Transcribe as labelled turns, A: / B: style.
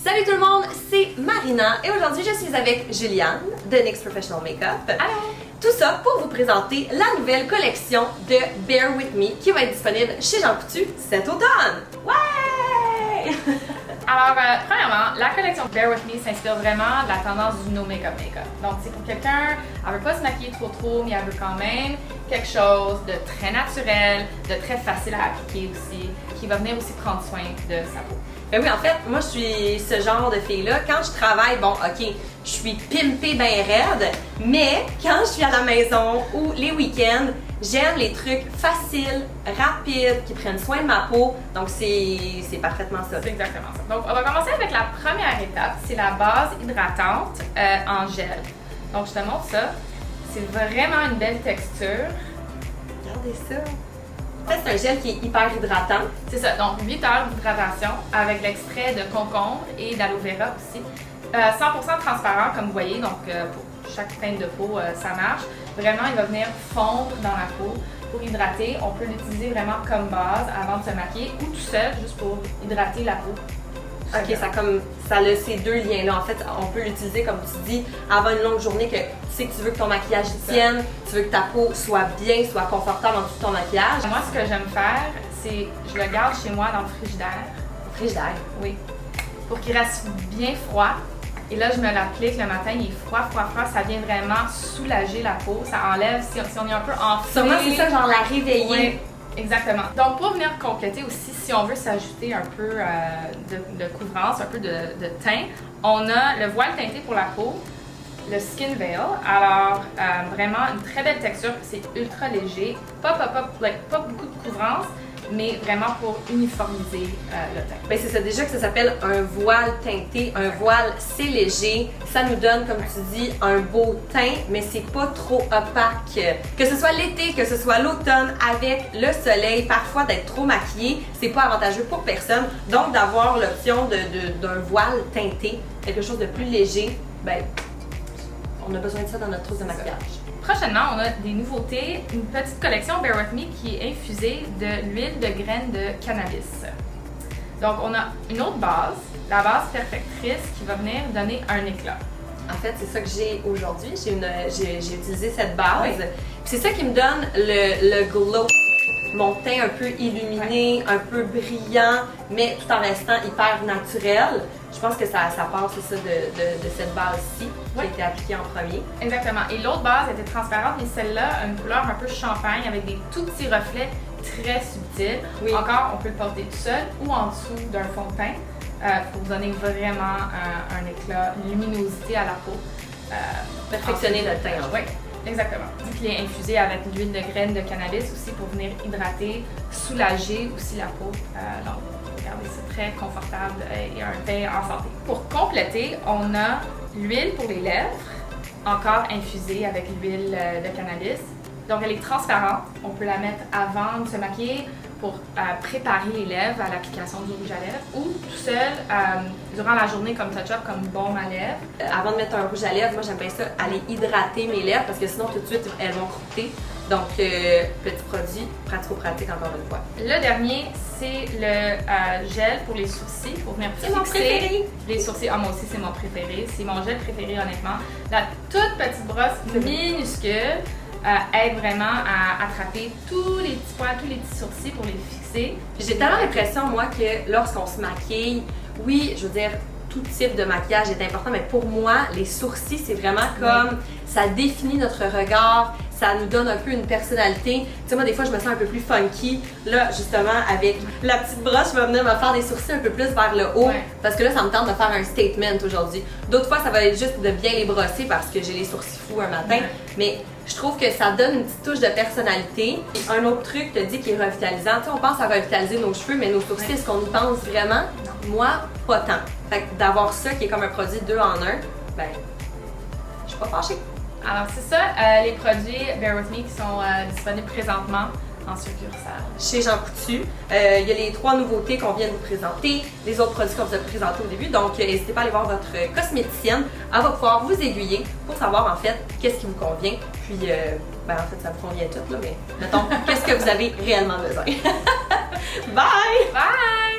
A: Salut tout le monde, c'est Marina et aujourd'hui je suis avec Juliane de NYX Professional Makeup.
B: Allô!
A: Tout ça pour vous présenter la nouvelle collection de Bear With Me qui va être disponible chez Jean Coutu cet automne. Ouais!
B: Alors, premièrement, la collection Bear With Me s'inspire vraiment de la tendance du no makeup makeup. Donc, c'est pour quelqu'un, elle veut pas se maquiller trop, mais elle veut quand même quelque chose de très naturel, de très facile à appliquer aussi, qui va venir aussi prendre soin de sa peau.
A: Ben oui, en fait, moi je suis ce genre de fille-là. Quand je travaille, bon, ok, je suis pimpée ben raide, mais quand je suis à la maison ou les week-ends, j'aime les trucs faciles, rapides, qui prennent soin de ma peau. Donc c'est parfaitement ça.
B: C'est exactement ça. Donc, on va commencer avec la première étape, c'est la base hydratante en gel. Donc, je te montre ça. C'est vraiment une belle texture.
A: Regardez ça. En fait, c'est un gel qui est hyper hydratant.
B: C'est ça, donc 8 heures d'hydratation avec l'extrait de concombre et d'aloe vera aussi. 100% transparent comme vous voyez, donc pour chaque teinte de peau, ça marche. Vraiment, il va venir fondre dans la peau pour hydrater. On peut l'utiliser vraiment comme base avant de se maquiller ou tout seul, juste pour hydrater la peau.
A: Ok, ça a ces deux liens-là. En fait, on peut l'utiliser, comme tu dis, avant une longue journée que tu sais que tu veux que ton maquillage tienne, tu veux que ta peau soit bien, soit confortable en tout ton maquillage.
B: Moi, ce que j'aime faire, c'est je le garde chez moi dans le frigidaire.
A: Frigidaire?
B: Oui. Pour qu'il reste bien froid. Et là, je me l'applique le matin, il est froid, ça vient vraiment soulager la peau. Ça enlève, si on est un peu enflé.
A: Sûrement, c'est ça, genre la réveiller.
B: Oui. Exactement. Donc, pour venir compléter aussi, si on veut s'ajouter un peu de couvrance, un peu de teint, on a le voile teinté pour la peau, le Skin Veil. Alors, vraiment une très belle texture, c'est ultra léger, pas beaucoup de couvrance, mais vraiment pour uniformiser le teint.
A: Ben c'est ça, déjà que ça s'appelle un voile teinté, un voile c'est léger, ça nous donne, comme tu dis, un beau teint, mais c'est pas trop opaque. Que ce soit l'été, que ce soit l'automne, avec le soleil, parfois d'être trop maquillé, c'est pas avantageux pour personne. Donc d'avoir l'option d'un voile teinté, quelque chose de plus léger, ben on a besoin de ça dans notre trousse de maquillage.
B: Prochainement, on a des nouveautés, une petite collection Bear With Me qui est infusée de l'huile de graines de cannabis. Donc, on a une autre base, la base perfectrice qui va venir donner un éclat.
A: En fait, c'est ça que j'ai aujourd'hui. J'ai utilisé cette base.
B: Oui.
A: C'est ça qui me donne le glow. Mon teint un peu illuminé, un peu brillant, mais tout en restant hyper naturel. Je pense que ça part, c'est ça, de cette base-ci qui a été appliquée en premier.
B: Exactement. Et l'autre base était transparente, mais celle-là a une couleur un peu champagne avec des tout petits reflets très subtils.
A: Oui.
B: Encore, on peut le porter tout seul ou en dessous d'un fond de teint pour donner vraiment un éclat, une luminosité à la peau.
A: Perfectionner le teint.
B: Oui. Exactement. Vu qu'il est infusé avec l'huile de graines de cannabis aussi pour venir hydrater, soulager aussi la peau. Donc, regardez, c'est très confortable et un teint en santé. Pour compléter, on a l'huile pour les lèvres, encore infusée avec l'huile de cannabis. Donc, elle est transparente. On peut la mettre avant de se maquiller pour préparer les lèvres à l'application du rouge à lèvres ou tout seul durant la journée comme touch-up, comme baume à lèvres.
A: Avant de mettre un rouge à lèvres, moi j'aime bien ça, aller hydrater mes lèvres parce que sinon tout de suite elles vont croûter. Donc, petit produit, pratico-pratique encore une fois.
B: Le dernier, c'est le gel pour les sourcils, pour venir
A: fixer mon préféré.
B: Les sourcils. Ah, moi aussi, c'est mon préféré. C'est mon gel préféré, honnêtement. La toute petite brosse minuscule aide vraiment à attraper tous les petits poils, tous les petits sourcils pour les fixer.
A: J'ai tellement l'impression, moi, que lorsqu'on se maquille, oui, je veux dire, tout type de maquillage est important, mais pour moi, les sourcils, c'est vraiment comme ça définit notre regard, ça nous donne un peu une personnalité. Tu sais, moi, des fois, je me sens un peu plus funky. Là, justement, avec la petite brosse, je vais venir me faire des sourcils un peu plus vers le haut, parce que là, ça me tente de faire un statement aujourd'hui. D'autres fois, ça va être juste de bien les brosser parce que j'ai les sourcils fous un matin, mais je trouve que ça donne une petite touche de personnalité. Et un autre truc, te dit qui est revitalisant. Tu sais, on pense à revitaliser nos cheveux, mais nos sourcils, est-ce qu'on y pense vraiment? Moi, pas tant. Fait que d'avoir ça qui est comme un produit 2 en 1, ben, je suis pas fâchée.
B: Alors, c'est ça, les produits Bear With Me qui sont disponibles présentement en succursale.
A: Chez Jean Coutu, il y a les 3 nouveautés qu'on vient de vous présenter, les autres produits qu'on vous a présentés au début. Donc, n'hésitez pas à aller voir votre cosméticienne. Elle va pouvoir vous aiguiller pour savoir en fait qu'est-ce qui vous convient. Puis, ben, en fait, ça vous convient tout, là, mais mettons, qu'est-ce que vous avez réellement besoin. Bye!
B: Bye!